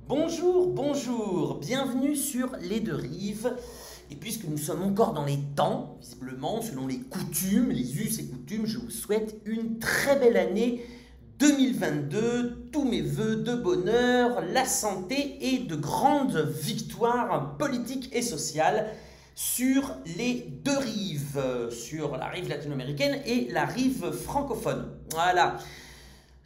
Bonjour, bonjour, bienvenue sur Les Deux Rives. Et puisque nous sommes encore dans les temps, visiblement, selon les coutumes, les us et coutumes, je vous souhaite une très belle année 2022, tous mes voeux de bonheur, la santé et de grandes victoires politiques et sociales sur les deux rives, sur la rive latino-américaine et la rive francophone. Voilà.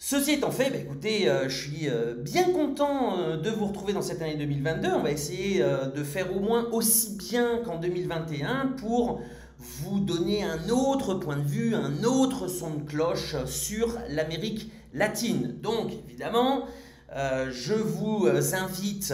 Ceci étant fait, écoutez, je suis bien content de vous retrouver dans cette année 2022. On va essayer de faire au moins aussi bien qu'en 2021 pour vous donner un autre point de vue, un autre son de cloche sur l'Amérique latine. Donc, évidemment, je vous invite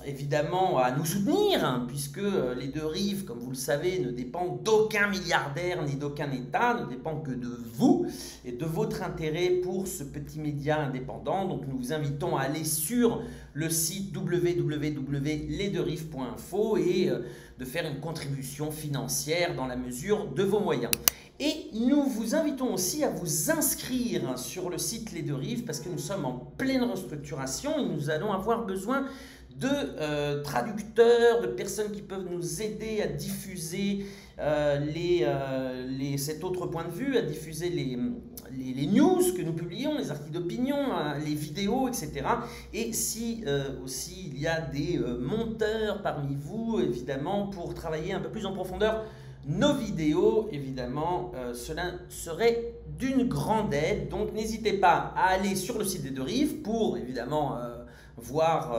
évidemment à nous soutenir, hein, puisque les deux rives, comme vous le savez, ne dépendent d'aucun milliardaire ni d'aucun État, ne dépendent que de vous et de votre intérêt pour ce petit média indépendant. Donc nous vous invitons à aller sur le site www.lesdeuxrives.info et de faire une contribution financière dans la mesure de vos moyens. Et nous vous invitons aussi à vous inscrire sur le site Les Deux Rives parce que nous sommes en pleine restructuration et nous allons avoir besoin de traducteurs, de personnes qui peuvent nous aider à diffuser cet autre point de vue, à diffuser les news que nous publions, les articles d'opinion, les vidéos, etc. Et si aussi il y a des monteurs parmi vous, évidemment, pour travailler un peu plus en profondeur nos vidéos, évidemment, cela serait d'une grande aide. Donc n'hésitez pas à aller sur le site des Deux Rives pour, évidemment, voir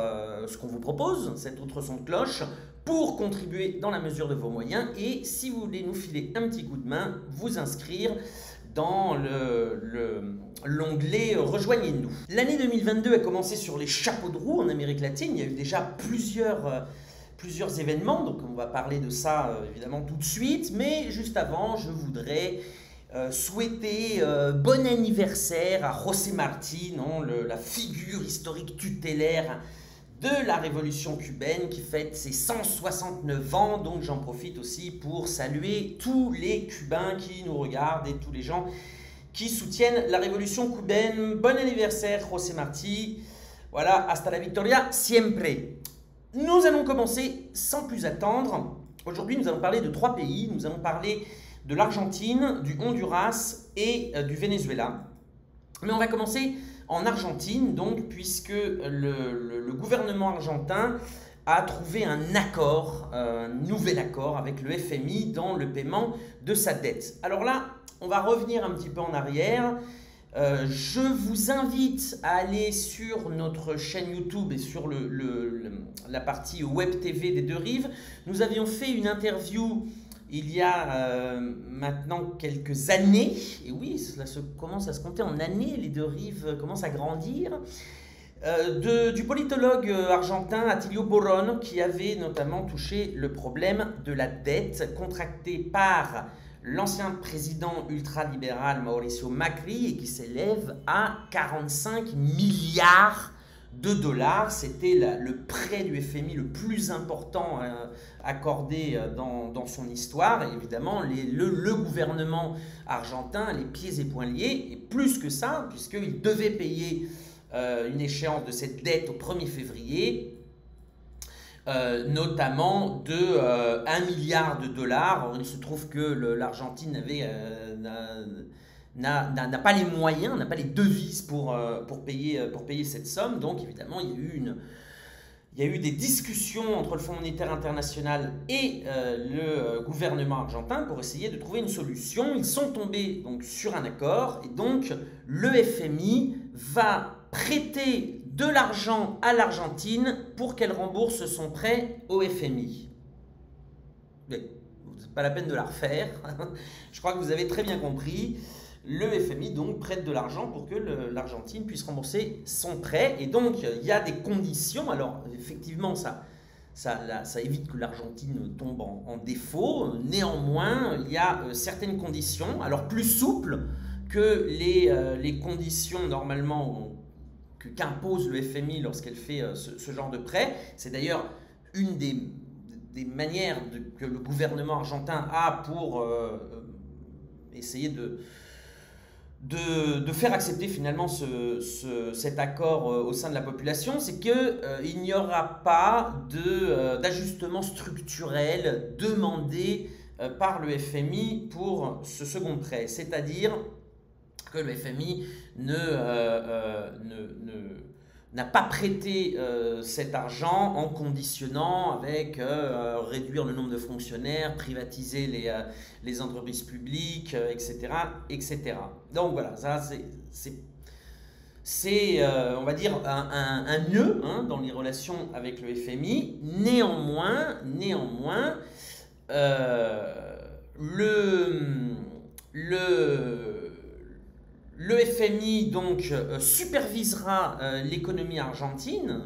ce qu'on vous propose, cet autre son de cloche, pour contribuer dans la mesure de vos moyens. Et si vous voulez nous filer un petit coup de main, vous inscrire dans l'onglet Rejoignez-nous. L'année 2022 a commencé sur les chapeaux de roue en Amérique latine. Il y a eu déjà plusieurs événements, donc on va parler de ça évidemment tout de suite. Mais juste avant, je voudrais souhaiter bon anniversaire à José Martí, la figure historique tutélaire de la révolution cubaine qui fête ses 169 ans. Donc j'en profite aussi pour saluer tous les Cubains qui nous regardent et tous les gens qui soutiennent la révolution cubaine. Bon anniversaire José Martí. Voilà, hasta la victoria siempre. Nous allons commencer sans plus attendre. Aujourd'hui, nous allons parler de 3 pays. Nous allons parler de l'Argentine, du Honduras et du Venezuela. Mais on va commencer en Argentine, donc, puisque le gouvernement argentin a trouvé un accord, un nouvel accord avec le FMI dans le paiement de sa dette. Alors là, on va revenir un petit peu en arrière. Je vous invite à aller sur notre chaîne YouTube et sur la partie Web TV des Deux Rives. Nous avions fait une interview il y a maintenant quelques années, et oui, cela commence à se compter en années, les Deux Rives commencent à grandir, du politologue argentin Atilio Borón, qui avait notamment touché le problème de la dette contractée par l'ancien président ultralibéral Mauricio Macri et qui s'élève à 45 milliards de dollars. C'était le prêt du FMI le plus important accordé dans son histoire. Et évidemment, le gouvernement argentin, les pieds et poings liés, et plus que ça, puisqu'il devait payer une échéance de cette dette au 1er février, notamment de 1 milliard de dollars. Alors, il se trouve que l'Argentine n'a pas les moyens, n'a pas les devises pour payer cette somme. Donc évidemment, il y a eu des discussions entre le Fonds monétaire international et le gouvernement argentin pour essayer de trouver une solution. Ils sont tombés donc sur un accord et donc le FMI va prêter de l'argent à l'Argentine pour qu'elle rembourse son prêt au FMI. Mais c'est pas la peine de la refaire. Je crois que vous avez très bien compris. Le FMI donc prête de l'argent pour que l'Argentine puisse rembourser son prêt. Et donc il y a des conditions. Alors effectivement ça évite que l'Argentine tombe en défaut. Néanmoins, il y a certaines conditions, alors plus souples que les conditions normalement qu'impose le FMI lorsqu'elle fait ce genre de prêt. C'est d'ailleurs une des manières que le gouvernement argentin a pour essayer de faire accepter finalement cet accord au sein de la population, c'est qu'il n'y aura pas d'ajustement structurel demandé par le FMI pour ce second prêt. C'est-à-dire que le FMI n'a pas prêté cet argent en conditionnant avec réduire le nombre de fonctionnaires, privatiser les entreprises publiques, etc., etc. Donc voilà, ça c'est on va dire, un nœud hein, dans les relations avec le FMI. Néanmoins, le FMI donc supervisera l'économie argentine,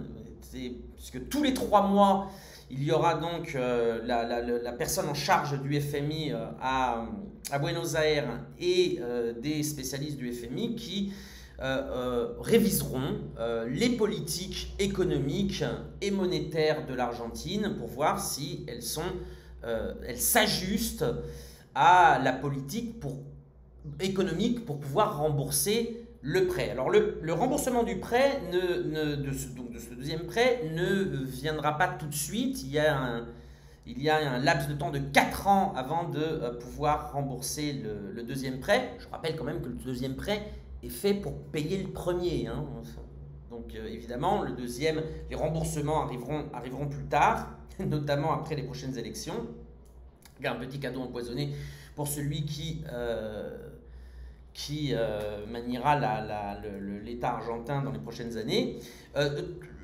puisque tous les 3 mois, il y aura donc la personne en charge du FMI à Buenos Aires et des spécialistes du FMI qui réviseront les politiques économiques et monétaires de l'Argentine pour voir si elles s'ajustent à la politique économique pour pouvoir rembourser le prêt. Alors le remboursement du prêt, de ce deuxième prêt, ne viendra pas tout de suite. Il y a un laps de temps de 4 ans avant de pouvoir rembourser le deuxième prêt. Je rappelle quand même que le deuxième prêt est fait pour payer le premier. Hein. Donc évidemment, le deuxième, les remboursements arriveront plus tard, notamment après les prochaines élections. Il y a un petit cadeau empoisonné pour celui qui maniera l'État argentin dans les prochaines années.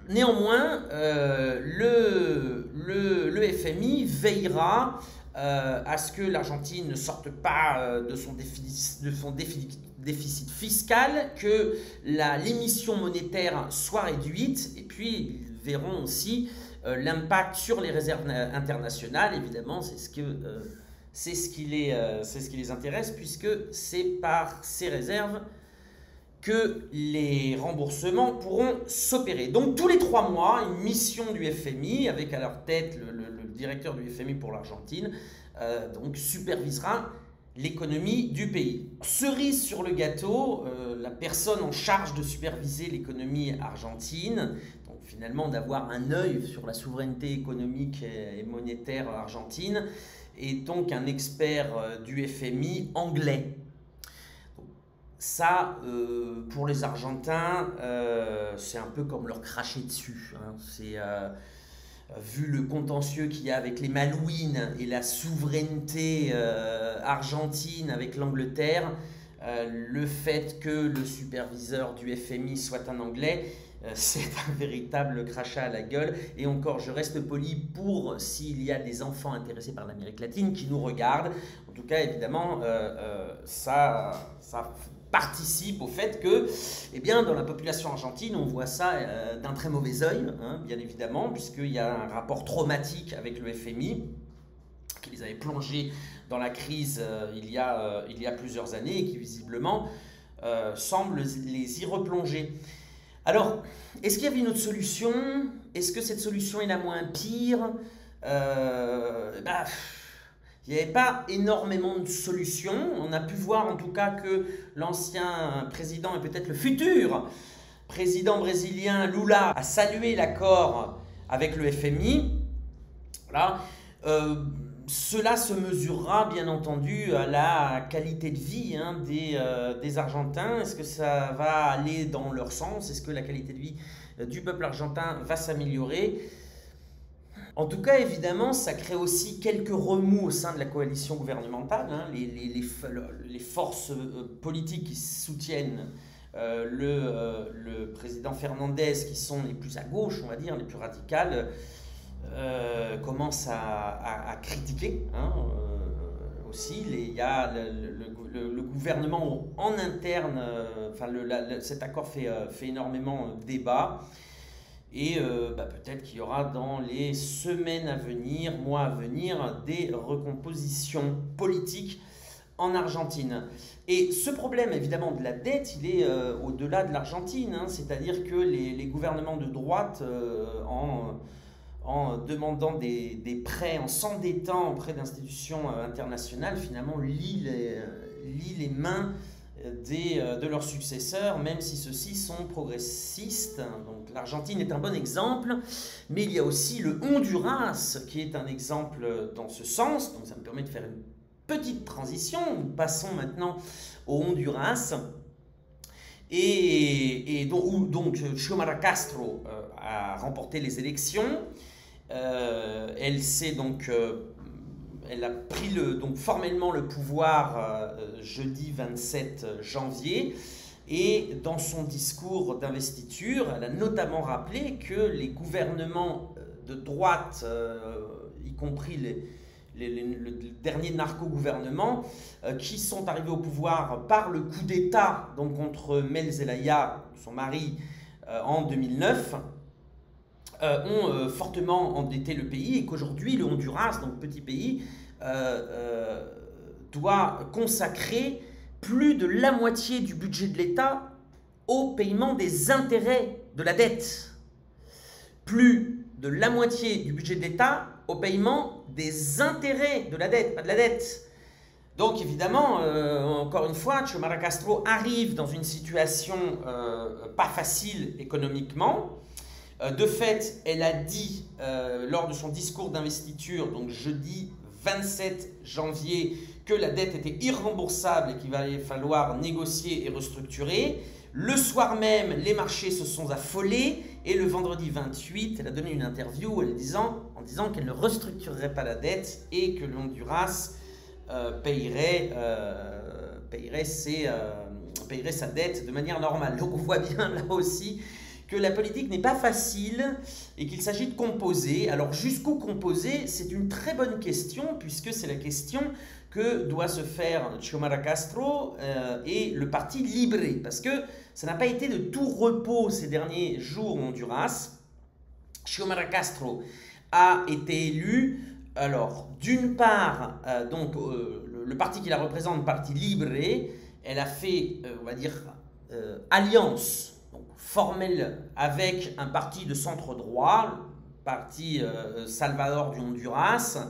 Néanmoins, le FMI veillera à ce que l'Argentine ne sorte pas de son déficit fiscal, que l'émission monétaire soit réduite, et puis ils verront aussi l'impact sur les réserves internationales. Évidemment, c'est ce qui les intéresse, puisque c'est par ces réserves que les remboursements pourront s'opérer. Donc tous les 3 mois, une mission du FMI, avec à leur tête le directeur du FMI pour l'Argentine, donc supervisera l'économie du pays. Cerise sur le gâteau, la personne en charge de superviser l'économie argentine, donc finalement d'avoir un œil sur la souveraineté économique et monétaire argentine, est donc un expert du FMI anglais. Ça, pour les Argentins, c'est un peu comme leur cracher dessus. Hein. Vu le contentieux qu'il y a avec les Malouines et la souveraineté argentine avec l'Angleterre, le fait que le superviseur du FMI soit un Anglais, c'est un véritable crachat à la gueule. Et encore, je reste poli pour s'il y a des enfants intéressés par l'Amérique latine qui nous regardent. En tout cas, évidemment, ça participe au fait que, eh bien, dans la population argentine, on voit ça d'un très mauvais œil, hein, bien évidemment, puisqu'il y a un rapport traumatique avec le FMI qui les avait plongés dans la crise il y a plusieurs années et qui visiblement semble les y replonger. Alors, est-ce qu'il y avait une autre solution? Est-ce que cette solution est la moins pire? Il n'y avait pas énormément de solutions. On a pu voir en tout cas que l'ancien président et peut-être le futur président brésilien Lula a salué l'accord avec le FMI. Voilà. Cela se mesurera bien entendu à la qualité de vie des Argentins. Est-ce que ça va aller dans leur sens? Est-ce que la qualité de vie du peuple argentin va s'améliorer? En tout cas, évidemment, ça crée aussi quelques remous au sein de la coalition gouvernementale. Hein. Les forces politiques qui soutiennent le président Fernandez, qui sont les plus à gauche, on va dire, les plus radicales, commencent à critiquer aussi. Il y a le gouvernement en interne, cet accord fait énormément débat. Et peut-être qu'il y aura dans les semaines à venir, mois à venir, des recompositions politiques en Argentine. Et ce problème, évidemment, de la dette, il est au-delà de l'Argentine. Hein, c'est-à-dire que les gouvernements de droite, en demandant des prêts, en s'endettant auprès d'institutions internationales, finalement lient les mains de leurs successeurs, même si ceux-ci sont progressistes. Donc l'Argentine est un bon exemple, mais il y a aussi le Honduras qui est un exemple dans ce sens. Donc ça me permet de faire une petite transition. Nous passons maintenant au Honduras. Et donc Xiomara Castro a remporté les élections. Elle a pris donc formellement le pouvoir jeudi 27 janvier. Et dans son discours d'investiture, elle a notamment rappelé que les gouvernements de droite, y compris le dernier narco-gouvernement, qui sont arrivés au pouvoir par le coup d'État donc contre Mel Zelaya, son mari, en 2009, ont fortement endetté le pays, et qu'aujourd'hui le Honduras, donc petit pays, doit consacrer plus de la moitié du budget de l'État au paiement des intérêts de la dette. Plus de la moitié du budget de l'État au paiement des intérêts de la dette, pas de la dette. Donc évidemment, encore une fois, Xiomara Castro arrive dans une situation pas facile économiquement. De fait, elle a dit lors de son discours d'investiture, donc jeudi 27 janvier, que la dette était irremboursable et qu'il allait falloir négocier et restructurer. Le soir même, les marchés se sont affolés, et le vendredi 28, elle a donné une interview en disant qu'elle ne restructurerait pas la dette et que le Honduras payerait sa dette de manière normale. Donc on voit bien là aussi que la politique n'est pas facile et qu'il s'agit de composer. Alors jusqu'où composer, c'est une très bonne question, puisque c'est la question que doit se faire Xiomara Castro et le parti Libre, parce que ça n'a pas été de tout repos ces derniers jours au Honduras. Xiomara Castro a été élue, alors d'une part, le parti qui la représente, le parti Libre, elle a fait, on va dire, alliance formelle avec un parti de centre droit, le parti Salvador du Honduras,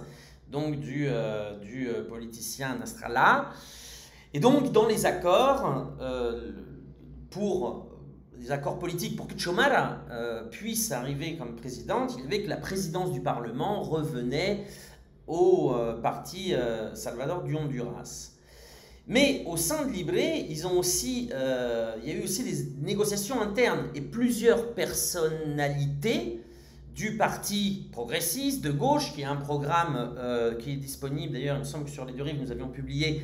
donc du politicien Nasrallah. Et donc dans les accords, les accords politiques pour que Xiomara puisse arriver comme présidente, il y avait que la présidence du Parlement revenait au parti Salvador du Honduras. Mais au sein de Libre, il y a eu aussi des négociations internes, et plusieurs personnalités du parti progressiste de gauche, qui a un programme qui est disponible, d'ailleurs il me semble que sur Les Deux Rives nous avions publié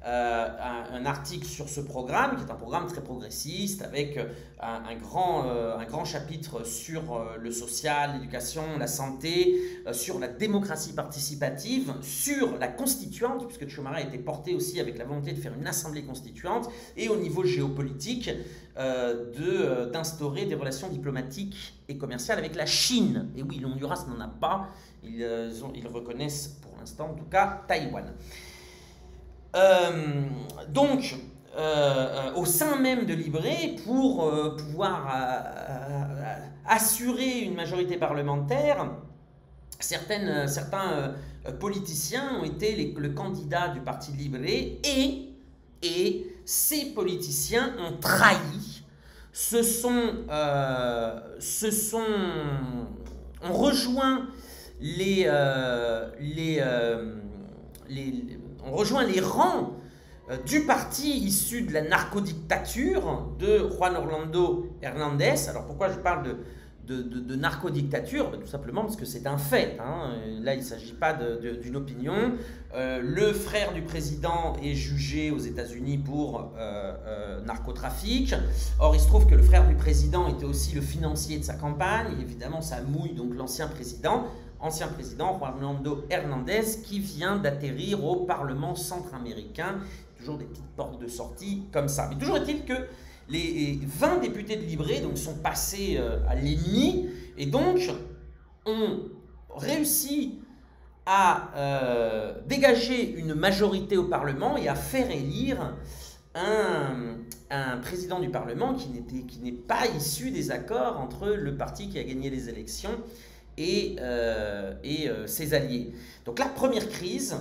un article sur ce programme, qui est un programme très progressiste, avec un grand chapitre sur le social, l'éducation, la santé, sur la démocratie participative, sur la constituante, puisque Xiomara a été portée aussi avec la volonté de faire une assemblée constituante, et au niveau géopolitique, d'instaurer des relations diplomatiques et commerciales avec la Chine. Et oui, le Honduras n'en a pas, ils reconnaissent pour l'instant en tout cas Taïwan. Au sein même de Libre, pour pouvoir assurer une majorité parlementaire, certains politiciens ont été le candidat du parti Libre, et ces politiciens ont trahi, ont rejoint on rejoint les rangs du parti issu de la narcodictature de Juan Orlando Hernández. Alors pourquoi je parle de narcodictature? Tout simplement parce que c'est un fait. Là, il ne s'agit pas d'une opinion. Le frère du président est jugé aux États-Unis pour narcotrafic. Or, il se trouve que le frère du président était aussi le financier de sa campagne. Et évidemment, ça mouille donc l'ancien président Juan Orlando Hernández, qui vient d'atterrir au Parlement centra-américain. Toujours des petites portes de sortie comme ça. Mais toujours est-il que les 20 députés de Libre donc, sont passés à l'ennemi, et donc ont réussi à dégager une majorité au Parlement et à faire élire un président du Parlement qui n'est pas issu des accords entre le parti qui a gagné les élections et ses alliés. Donc la première crise,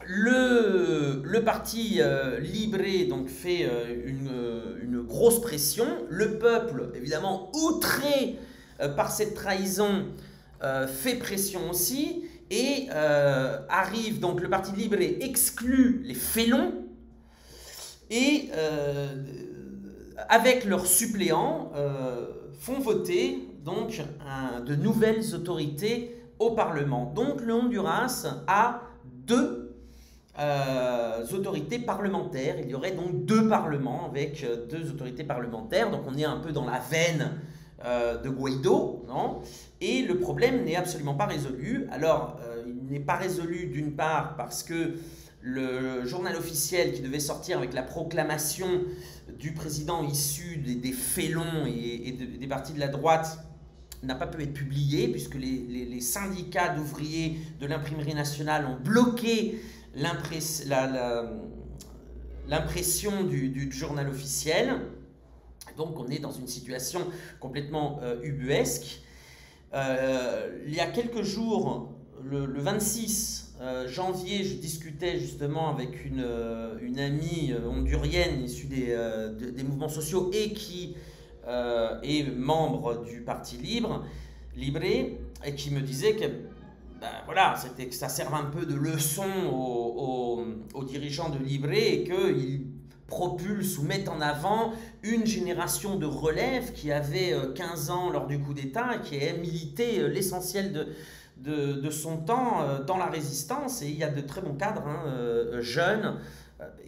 Le parti Libre donc, fait une grosse pression. Le peuple, évidemment, outré par cette trahison, fait pression aussi. Et arrive, donc le parti Libre exclut les félons. Et avec leurs suppléants, font voter donc, de nouvelles autorités au Parlement. Donc le Honduras a deux autorités parlementaires. Il y aurait donc deux parlements avec deux autorités parlementaires. Donc on est un peu dans la veine de Guaido, non? Et le problème n'est absolument pas résolu. Alors, il n'est pas résolu d'une part parce que le journal officiel qui devait sortir avec la proclamation du président issu des félons et des partis de la droite n'a pas pu être publié, puisque les syndicats d'ouvriers de l'imprimerie nationale ont bloqué l'impression du journal officiel. Donc on est dans une situation complètement ubuesque. Il y a quelques jours, le 26 janvier, je discutais justement avec une amie hondurienne issue des mouvements sociaux et qui est membre du Parti Libre, et qui me disait que voilà, que ça serve un peu de leçon aux dirigeants de Libre et qu'ils propulsent ou mettent en avant une génération de relève qui avait 15 ans lors du coup d'État et qui a milité l'essentiel de son temps dans la résistance. Et il y a de très bons cadres, jeunes.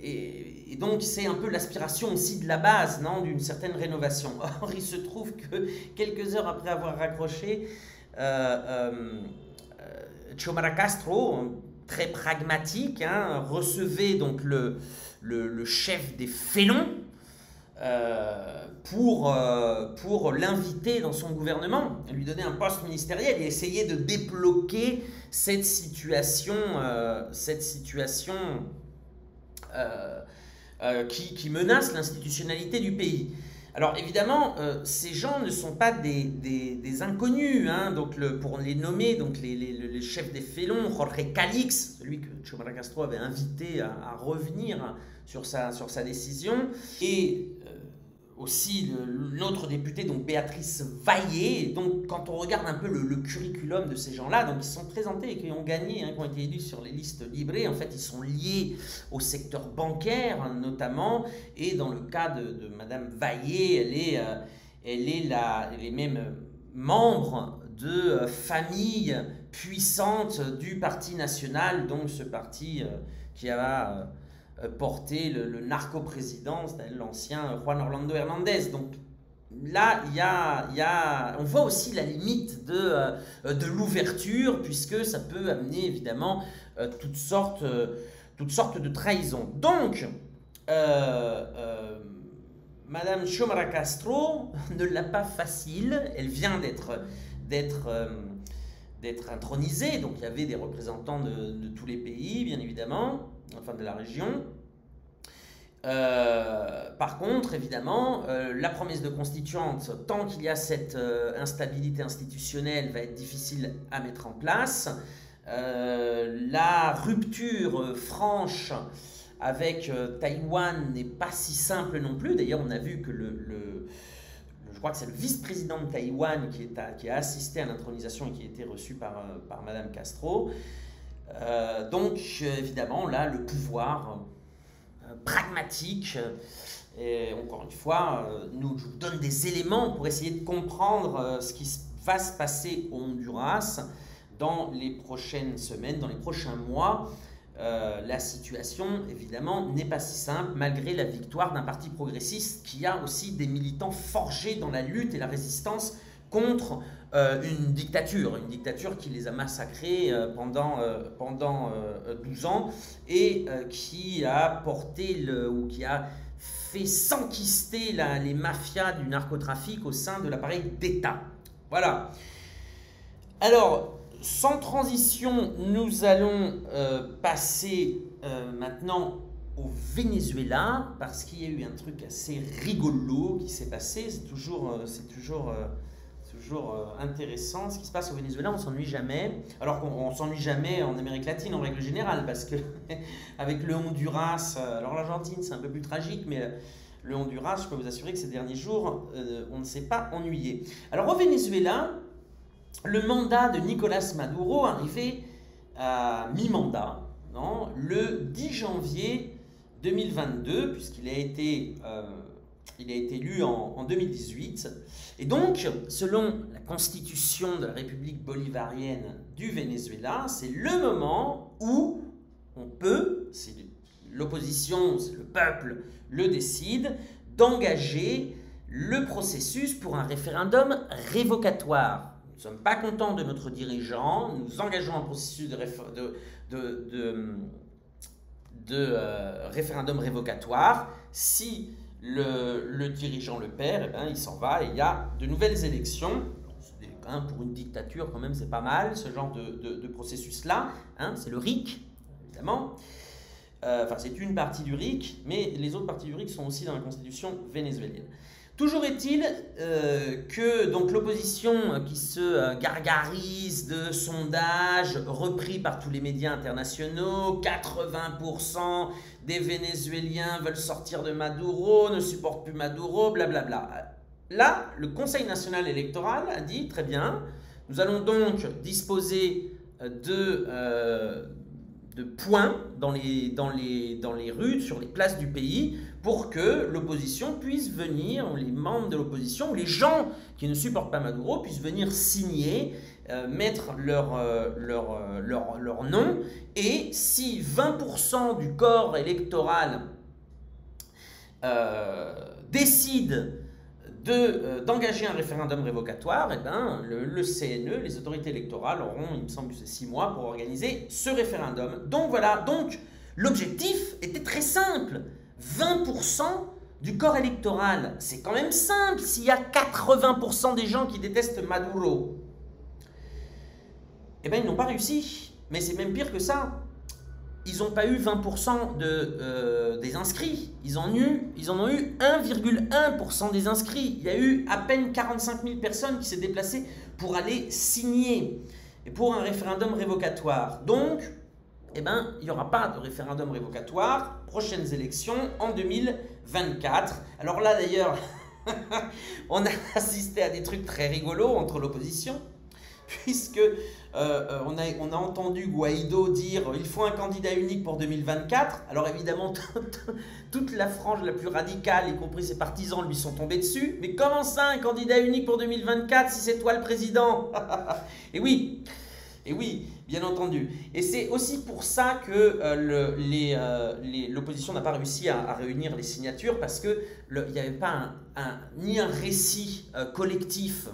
Et donc c'est un peu l'aspiration aussi de la base, non, d'une certaine rénovation. Or il se trouve que quelques heures après avoir raccroché, Xiomara Castro, très pragmatique, recevait donc le chef des félons pour l'inviter dans son gouvernement, lui donner un poste ministériel et essayer de débloquer cette situation qui menace l'institutionnalité du pays. Alors évidemment, ces gens ne sont pas des inconnus, donc pour les nommer, donc les chefs des félons, Jorge Calix, celui que Xiomara Castro avait invité à revenir sur sa décision, et aussi notre députée, donc Béatrice Vaillé. Et donc quand on regarde un peu le curriculum de ces gens-là, donc ils sont présentés et qui ont gagné, qui ont été élus sur les listes Libre, en fait ils sont liés au secteur bancaire notamment, et dans le cas de Madame Vaillé, elle est même membre de familles puissantes du Parti national, donc ce parti qui a porté le narco-président, l'ancien Juan Orlando Hernández. Donc là, on voit aussi la limite de l'ouverture, puisque ça peut amener évidemment toutes sortes de trahisons. Donc, Madame Xiomara Castro ne l'a pas facile. Elle vient d'être intronisée, donc il y avait des représentants de tous les pays, bien évidemment, enfin de la région. Par contre, évidemment, la promesse de constituante, tant qu'il y a cette instabilité institutionnelle, va être difficile à mettre en place. La rupture franche avec Taïwan n'est pas si simple non plus. D'ailleurs, on a vu que je crois que c'est le vice-président de Taïwan qui a assisté à l'intronisation et qui a été reçu par Madame Castro. Donc, évidemment, là, le pouvoir pragmatique, et encore une fois, nous donne des éléments pour essayer de comprendre ce qui va se passer au Honduras dans les prochaines semaines, dans les prochains mois. La situation, évidemment, n'est pas si simple, malgré la victoire d'un parti progressiste qui a aussi des militants forgés dans la lutte et la résistance contre une dictature qui les a massacrés pendant 12 ans et qui a qui a fait s'enquister les mafias du narcotrafic au sein de l'appareil d'État. Voilà. Alors, sans transition, nous allons passer maintenant au Venezuela, parce qu'il y a eu un truc assez rigolo qui s'est passé. C'est toujours toujours intéressant. Ce qui se passe au Venezuela, on ne s'ennuie jamais. Alors qu'on ne s'ennuie jamais en Amérique latine en règle générale, parce que avec le Honduras, alors l'Argentine c'est un peu plus tragique, mais le Honduras, je peux vous assurer que ces derniers jours, on ne s'est pas ennuyé. Alors au Venezuela, le mandat de Nicolás Maduro arrivait à mi-mandat, le 10 janvier 2022, puisqu'il a été élu en 2018. Et donc, selon la constitution de la République bolivarienne du Venezuela, c'est le moment où on peut, c'est l'opposition, c'est le peuple le décide, d'engager le processus pour un référendum révocatoire. Nous ne sommes pas contents de notre dirigeant, nous engageons un processus de référendum révocatoire. Si le dirigeant le perd, eh ben, il s'en va et il y a de nouvelles élections. Pour une dictature, quand même, c'est pas mal, ce genre de processus-là. C'est le RIC, évidemment. C'est une partie du RIC, mais les autres parties du RIC sont aussi dans la constitution vénézuélienne. Toujours est-il que donc l'opposition qui se gargarise de sondages repris par tous les médias internationaux, 80% des Vénézuéliens veulent sortir de Maduro, ne supportent plus Maduro, blablabla. Là, le Conseil national électoral a dit, très bien, nous allons donc disposer de points dans les rues, sur les places du pays, pour que l'opposition puisse venir, ou les membres de l'opposition, ou les gens qui ne supportent pas Maduro puissent venir signer, mettre leur nom, et si 20% du corps électoral décide d'engager un référendum révocatoire, eh ben, le CNE, les autorités électorales auront, il me semble que c'est 6 mois pour organiser ce référendum. Donc voilà, donc l'objectif était très simple. 20% du corps électoral, c'est quand même simple s'il y a 80% des gens qui détestent Maduro. Eh bien, ils n'ont pas réussi, mais c'est même pire que ça. Ils n'ont pas eu 20% des inscrits. Ils en ont eu 1,1% des inscrits. Il y a eu à peine 45 000 personnes qui s'est déplacées pour aller signer et pour un référendum révocatoire. Donc, eh ben, il n'y aura pas de référendum révocatoire. Prochaines élections en 2024. Alors là, d'ailleurs, on a assisté à des trucs très rigolos entre l'opposition, puisque on a entendu Guaido dire il faut un candidat unique pour 2024. Alors évidemment, toute la frange la plus radicale, y compris ses partisans, lui sont tombés dessus. Mais comment ça, un candidat unique pour 2024 si c'est toi le président? Et oui, bien entendu. Et c'est aussi pour ça que l'opposition n'a pas réussi à réunir les signatures, parce qu'il n'y avait pas ni un récit collectif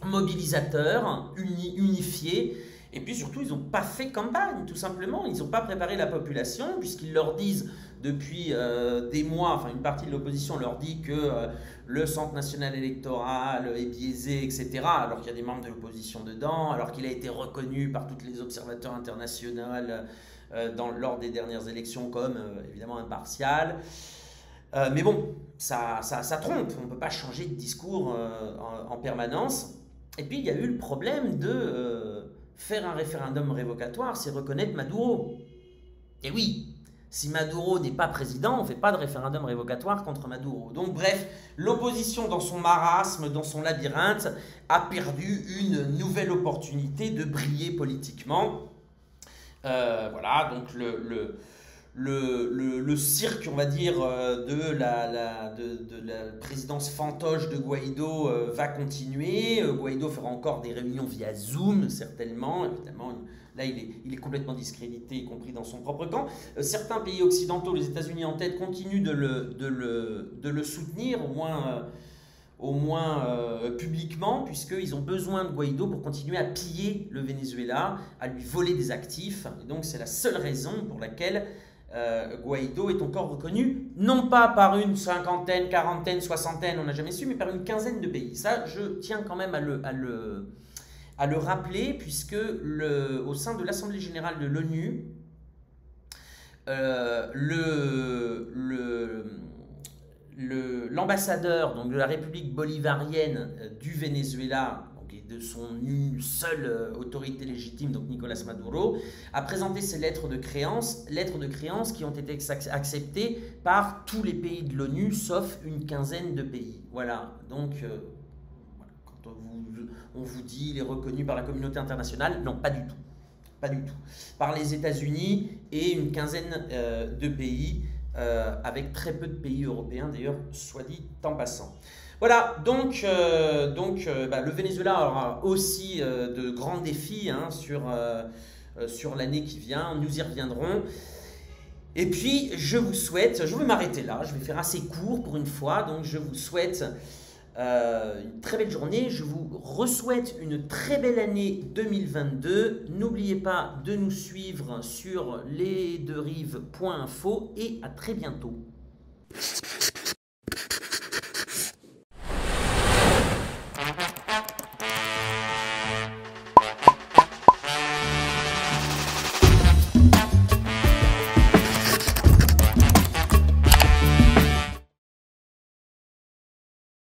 mobilisateur, unifié, et puis surtout ils n'ont pas fait campagne, tout simplement. Ils n'ont pas préparé la population, puisqu'ils leur disent depuis des mois, enfin une partie de l'opposition leur dit que le Centre national électoral est biaisé, etc., alors qu'il y a des membres de l'opposition dedans, alors qu'il a été reconnu par tous les observateurs internationaux lors des dernières élections comme évidemment impartial. Mais bon, ça trompe, on ne peut pas changer de discours en permanence. Et puis il y a eu le problème de faire un référendum révocatoire, c'est reconnaître Maduro. Et oui, si Maduro n'est pas président, on ne fait pas de référendum révocatoire contre Maduro. Donc bref, l'opposition dans son marasme, dans son labyrinthe, a perdu une nouvelle opportunité de briller politiquement. Voilà, donc le cirque, on va dire, de la présidence fantoche de Guaido va continuer. Guaido fera encore des réunions via Zoom, certainement. Évidemment, là, il est complètement discrédité, y compris dans son propre camp. Certains pays occidentaux, les États-Unis en tête, continuent de le soutenir, au moins publiquement, puisqu'ils ont besoin de Guaido pour continuer à piller le Venezuela, à lui voler des actifs. Et donc, c'est la seule raison pour laquelle Guaido est encore reconnu, non pas par une cinquantaine, quarantaine, soixantaine, on n'a jamais su, mais par une quinzaine de pays. Ça, je tiens quand même à le rappeler, puisque au sein de l'Assemblée générale de l'ONU, l'ambassadeur donc de la République bolivarienne du Venezuela, et de son seule autorité légitime, donc Nicolas Maduro, a présenté ses lettres de créance qui ont été acceptées par tous les pays de l'ONU, sauf une quinzaine de pays. Voilà, donc voilà. Quand on vous dit il est reconnu par la communauté internationale, non, pas du tout. Pas du tout. Par les États-Unis et une quinzaine de pays, avec très peu de pays européens d'ailleurs, soit dit en passant. Voilà, donc le Venezuela aura aussi de grands défis hein, sur l'année qui vient, nous y reviendrons. Et puis, je vais m'arrêter là, je vais faire assez court pour une fois, donc je vous souhaite une très belle journée, je vous souhaite une très belle année 2022. N'oubliez pas de nous suivre sur lesdeuxrives.info et à très bientôt.